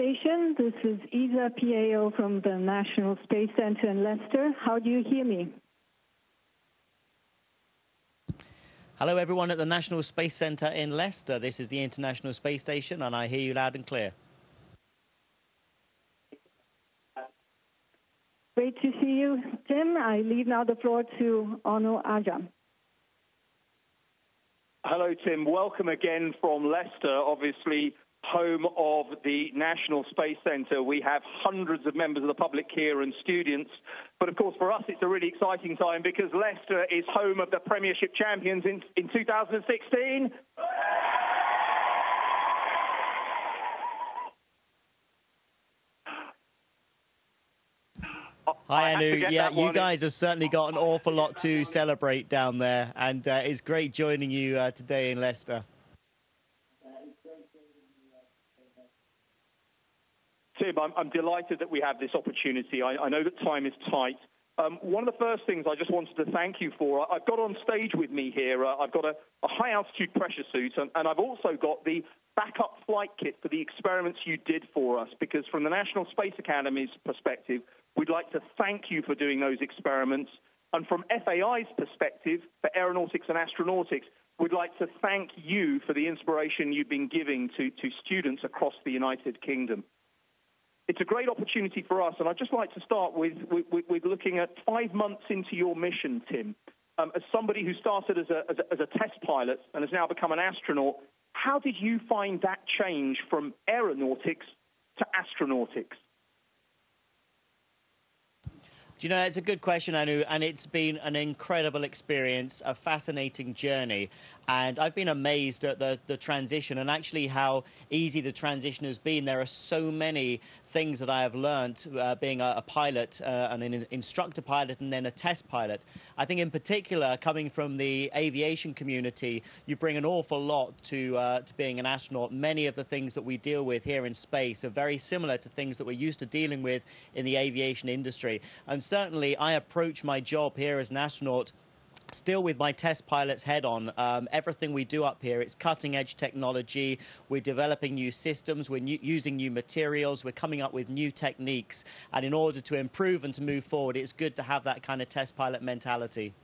Station. This is Isa PAO from the National Space Center in Leicester. How do you hear me? Hello, everyone at the National Space Center in Leicester. This is the International Space Station, and I hear you loud and clear. Great to see you, Tim. I leave now the floor to Onur Ajam. Hello, Tim. Welcome again from Leicester, obviously home of the National Space Centre. We have hundreds of members of the public here and students. But, of course, for us, it's a really exciting time because Leicester is home of the Premiership champions in 2016. Hi, Anu. Yeah, you guys have certainly got an awful lot to celebrate down there, and it's great joining you today in Leicester. Tim, I'm delighted that we have this opportunity. I know that time is tight. One of the first things I just wanted to thank you for, I've got on stage with me here, I've got a high-altitude pressure suit, and I've also got the backup flight kit for the experiments you did for us, because from the National Space Academy's perspective, we'd like to thank you for doing those experiments. And from FAI's perspective, for aeronautics and astronautics, we'd like to thank you for the inspiration you've been giving to students across the United Kingdom. It's a great opportunity for us, and I'd just like to start with looking at 5 months into your mission, Tim. As somebody who started as a test pilot and has now become an astronaut, how did you find that change from aeronautics to astronautics? You know, it's a good question, Anu, and it's been an incredible experience, a fascinating journey. And I've been amazed at the transition and actually how easy the transition has been. There are so many things that I have learned being a pilot, and an instructor pilot and then a test pilot. I think in particular, coming from the aviation community, you bring an awful lot to being an astronaut. Many of the things that we deal with here in space are very similar to things that we're used to dealing with in the aviation industry. And certainly I approach my job here as an astronaut still with my test pilot's head on. Everything we do up here, it's cutting-edge technology. We're developing new systems. We're using new materials. We're coming up with new techniques. And in order to improve and to move forward, it's good to have that kind of test pilot mentality.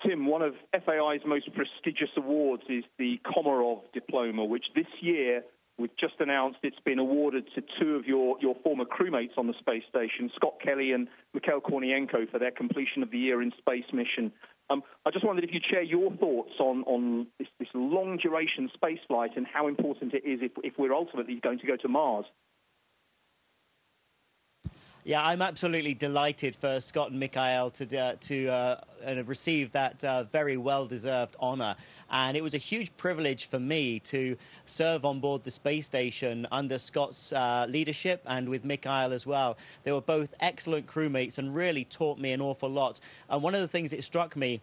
Tim, one of FAI's most prestigious awards is the Komarov Diploma, which this year we've just announced it's been awarded to 2 of your former crewmates on the space station, Scott Kelly and Mikhail Kornienko, for their completion of the year in space mission. I just wondered if you'd share your thoughts on this long-duration space flight and how important it is if we're ultimately going to go to Mars. Yeah, I'm absolutely delighted for Scott and Mikhail to receive that very well-deserved honour. And it was a huge privilege for me to serve on board the space station under Scott's leadership and with Mikhail as well. They were both excellent crewmates and really taught me an awful lot. And one of the things that struck me,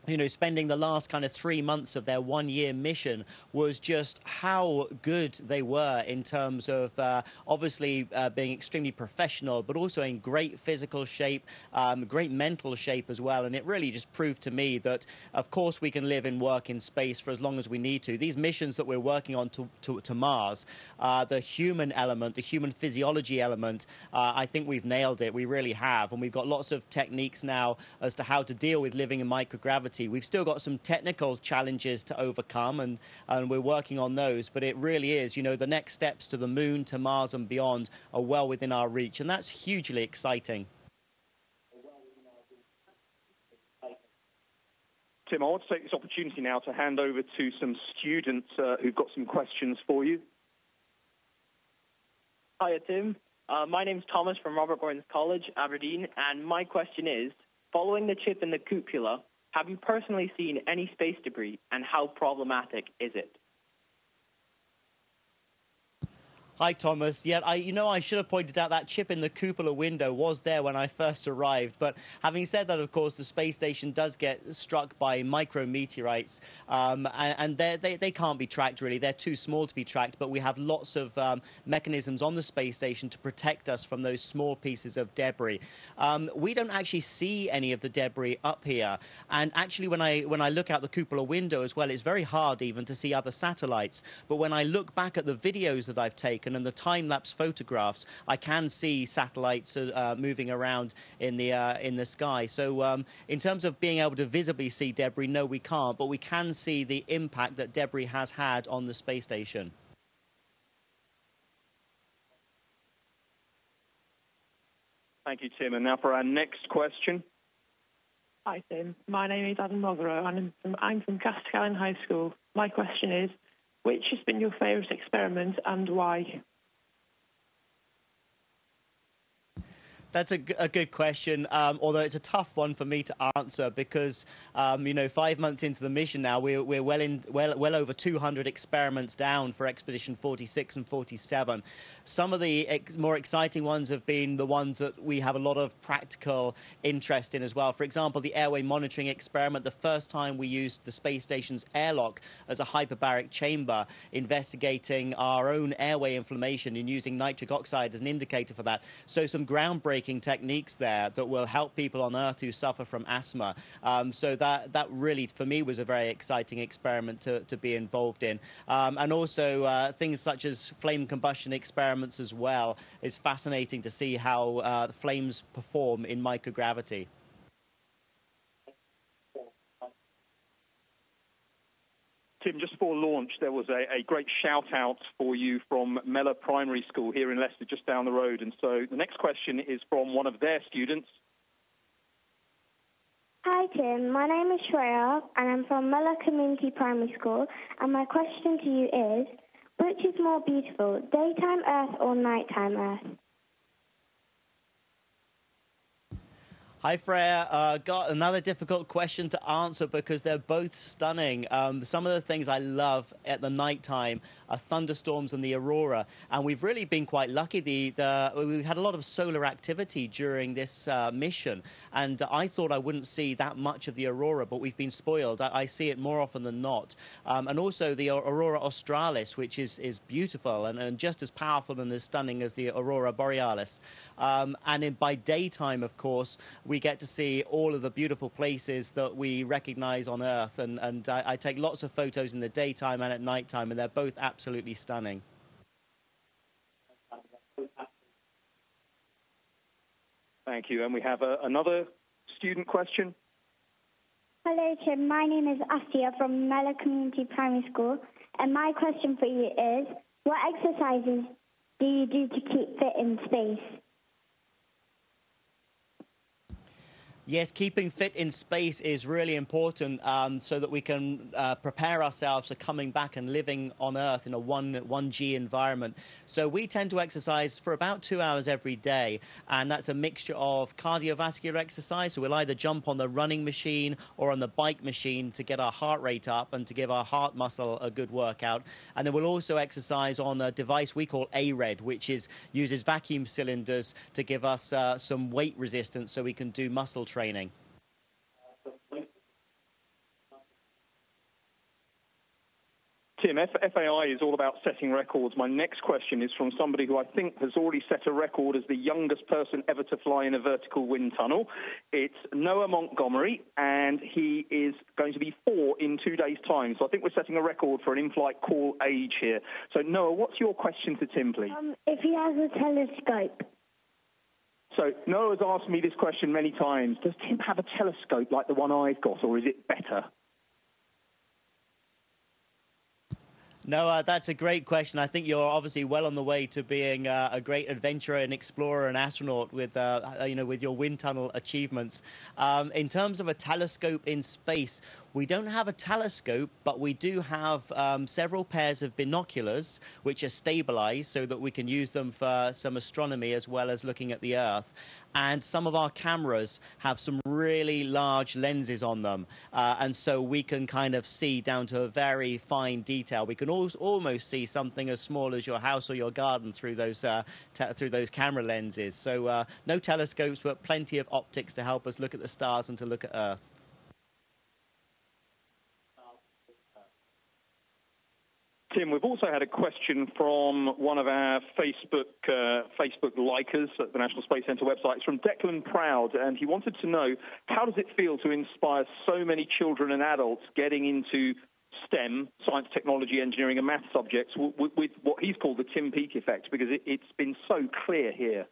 you know, spending the last kind of 3 months of their 1-year mission was just how good they were in terms of obviously being extremely professional, but also in great physical shape, great mental shape as well. And it really just proved to me that, of course, we can live and work in space for as long as we need to. These missions that we're working on to Mars, the human element, the human physiology element, I think we've nailed it. We really have. And we've got lots of techniques now as to how to deal with living in microgravity. We've still got some technical challenges to overcome, and we're working on those. But it really is, you know, the next steps to the moon, to Mars and beyond are well within our reach, and that's hugely exciting. Tim, I want to take this opportunity now to hand over to some students who've got some questions for you. Hiya, Tim. My name's Thomas from Robert Gordon's College, Aberdeen, and my question is, following the chip in the cupula, have you personally seen any space debris, and how problematic is it? Hi, Thomas. Yeah, I should have pointed out that chip in the cupola window was there when I first arrived. But having said that, of course, the space station does get struck by micrometeorites, and they can't be tracked, really. They're too small to be tracked, but we have lots of mechanisms on the space station to protect us from those small pieces of debris. We don't actually see any of the debris up here. And actually, when I look out the cupola window as well, it's very hard even to see other satellites. But when I look back at the videos that I've taken and the time-lapse photographs, I can see satellites moving around in the sky. So in terms of being able to visibly see debris, no, we can't, but we can see the impact that debris has had on the space station. Thank you, Tim. And now for our next question. Hi, Tim. My name is Adam Motherow, and I'm from Castellan High School. My question is, which has been your favourite experiment and why? That's a good question, although it's a tough one for me to answer because, 5 months into the mission now, we're well over 200 experiments down for Expedition 46 and 47. Some of the more exciting ones have been the ones that we have a lot of practical interest in as well. For example, the airway monitoring experiment, the first time we used the space station's airlock as a hyperbaric chamber, investigating our own airway inflammation and using nitric oxide as an indicator for that. So some groundbreaking techniques there that will help people on Earth who suffer from asthma. So that really, for me, was a very exciting experiment to be involved in. And also things such as flame combustion experiments as well. It's fascinating to see how the flames perform in microgravity. Tim, just before launch, there was a great shout-out for you from Mellor Primary School here in Leicester, just down the road. And so the next question is from one of their students. Hi, Tim. My name is Shreya, and I'm from Mellor Community Primary School. And my question to you is, which is more beautiful, daytime Earth or nighttime Earth? Hi, Freya. Got another difficult question to answer because they're both stunning. Some of the things I love at the nighttime are thunderstorms and the aurora. And we've really been quite lucky. We've had a lot of solar activity during this mission. And I thought I wouldn't see that much of the aurora, but we've been spoiled. I see it more often than not. And also the aurora australis, which is beautiful and just as powerful and as stunning as the aurora borealis. And by daytime, of course, we get to see all of the beautiful places that we recognize on Earth. And I take lots of photos in the daytime and at nighttime, and they're both absolutely stunning. Thank you. And we have another student question. Hello, Tim. My name is Asia from Mellor Community Primary School. And my question for you is, what exercises do you do to keep fit in space? Yes, keeping fit in space is really important so that we can prepare ourselves for coming back and living on Earth in a 1G environment. So we tend to exercise for about 2 hours every day, and that's a mixture of cardiovascular exercise. So we'll either jump on the running machine or on the bike machine to get our heart rate up and to give our heart muscle a good workout. And then we'll also exercise on a device we call ARED, which uses vacuum cylinders to give us some weight resistance so we can do muscle training. Tim, FAI is all about setting records. My next question is from somebody who I think has already set a record as the youngest person ever to fly in a vertical wind tunnel. It's Noah Montgomery, and he is going to be 4 in 2 days' time. So I think we're setting a record for an in-flight call age here. So, Noah, what's your question to Tim, please? If he has a telescope. So Noah's asked me this question many times. Does Tim have a telescope like the one I've got, or is it better? No, that's a great question. I think you're obviously well on the way to being a great adventurer and explorer and astronaut with, with your wind tunnel achievements. In terms of a telescope in space, we don't have a telescope, but we do have several pairs of binoculars which are stabilized so that we can use them for some astronomy as well as looking at the Earth. and some of our cameras have some really large lenses on them, and so we can kind of see down to a very fine detail. We can almost see something as small as your house or your garden through those camera lenses. So no telescopes, but plenty of optics to help us look at the stars and to look at Earth. Tim, we've also had a question from one of our Facebook likers at the National Space Centre website. It's from Declan Proud, and he wanted to know, how does it feel to inspire so many children and adults getting into STEM, science, technology, engineering and math subjects with what he's called the Tim Peake effect, because it's been so clear here?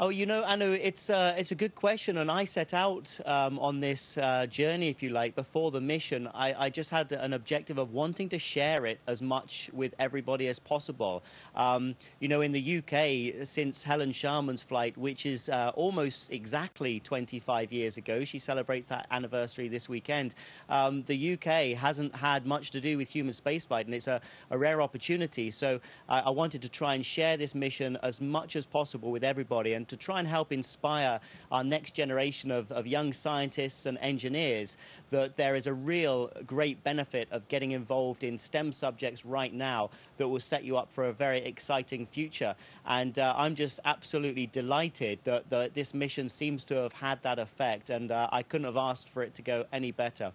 Oh, you know, Anu, it's a good question, and I set out on this journey, if you like, before the mission. I just had an objective of wanting to share it as much with everybody as possible. You know, in the UK, since Helen Sharman's flight, which is almost exactly 25 years ago, she celebrates that anniversary this weekend, the UK hasn't had much to do with human spaceflight, and it's a rare opportunity. So I wanted to try and share this mission as much as possible with everybody, and to try and help inspire our next generation of young scientists and engineers that there is a real great benefit of getting involved in STEM subjects right now that will set you up for a very exciting future. And I'm just absolutely delighted that this mission seems to have had that effect, and I couldn't have asked for it to go any better.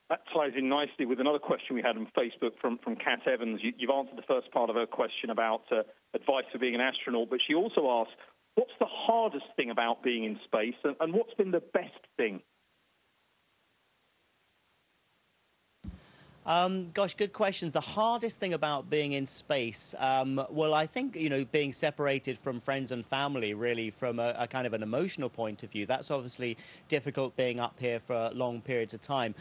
That ties in nicely with another question we had on Facebook from Kat Evans. You've answered the first part of her question about advice for being an astronaut, but she also asked, what's the hardest thing about being in space, and what's been the best thing? Gosh, good questions. The hardest thing about being in space, well, I think, you know, being separated from friends and family, really, from a kind of an emotional point of view, that's obviously difficult being up here for long periods of time.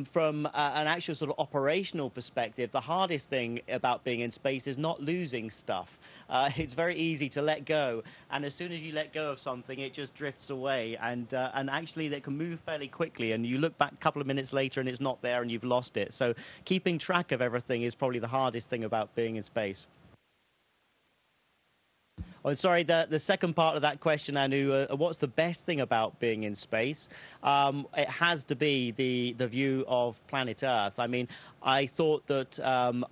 From an actual sort of operational perspective, the hardest thing about being in space is not losing stuff. It's very easy to let go, and as soon as you let go of something, it just drifts away, and actually they can move fairly quickly, and you look back a couple of minutes later and it's not there and you've lost it. So keeping track of everything is probably the hardest thing about being in space. Oh, sorry, the second part of that question, Anu, what's the best thing about being in space? It has to be the view of planet Earth. I mean, I thought that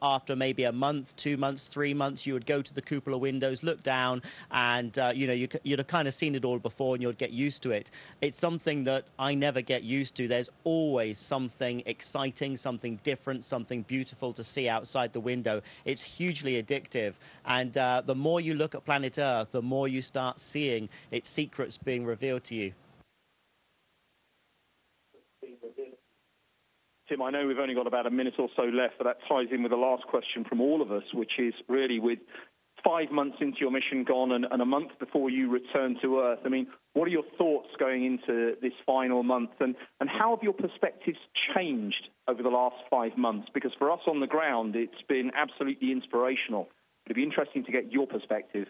after maybe a month, 2 months, 3 months, you would go to the cupola windows, look down, and you know, you'd have kind of seen it all before and you'd get used to it. It's something that I never get used to. There's always something exciting, something different, something beautiful to see outside the window. It's hugely addictive, and the more you look at planet Earth, the more you start seeing its secrets being revealed to you. Tim, I know we've only got about a minute or so left, but that ties in with the last question from all of us, which is really, with 5 months into your mission gone and a month before you return to Earth, I mean, what are your thoughts going into this final month, and how have your perspectives changed over the last 5 months? Because for us on the ground, it's been absolutely inspirational. It'd be interesting to get your perspective.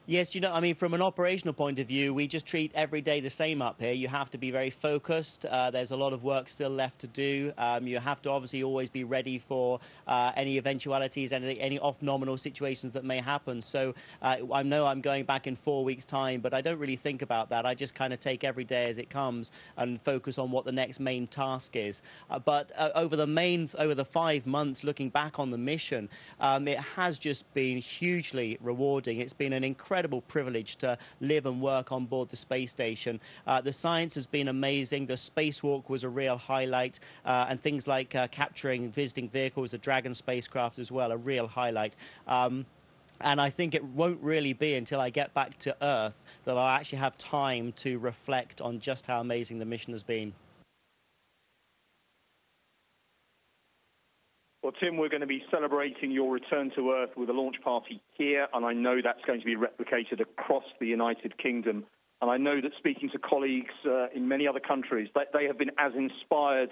Yes, you know, I mean, from an operational point of view, we just treat every day the same up here. You have to be very focused. There's a lot of work still left to do. You have to obviously always be ready for any eventualities, any off-nominal situations that may happen. So I know I'm going back in 4 weeks' time, but I don't really think about that. I just kind of take every day as it comes and focus on what the next main task is. But over the 5 months, looking back on the mission, it has just been hugely rewarding. It's been an incredible privilege to live and work on board the space station. The science has been amazing. The spacewalk was a real highlight, and things like capturing visiting vehicles, the Dragon spacecraft as well, a real highlight. And I think it won't really be until I get back to Earth that I'll actually have time to reflect on just how amazing the mission has been. Well, Tim, we're going to be celebrating your return to Earth with a launch party here, and I know that's going to be replicated across the United Kingdom. And I know that speaking to colleagues in many other countries, they have been as inspired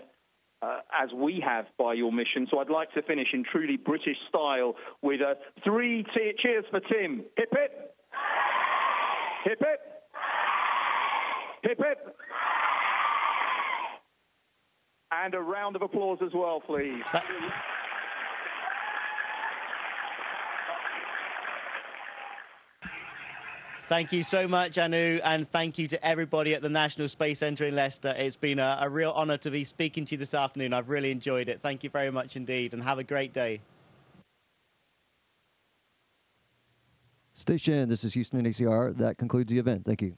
as we have by your mission. So I'd like to finish in truly British style with 3 cheers for Tim. Hip, hip. Hip, hip. Hip, hip. And a round of applause as well, please. Thank you so much, Anu, and thank you to everybody at the National Space Centre in Leicester. It's been a real honour to be speaking to you this afternoon. I've really enjoyed it. Thank you very much indeed, and have a great day. Station, this is Houston NACR. That concludes the event. Thank you.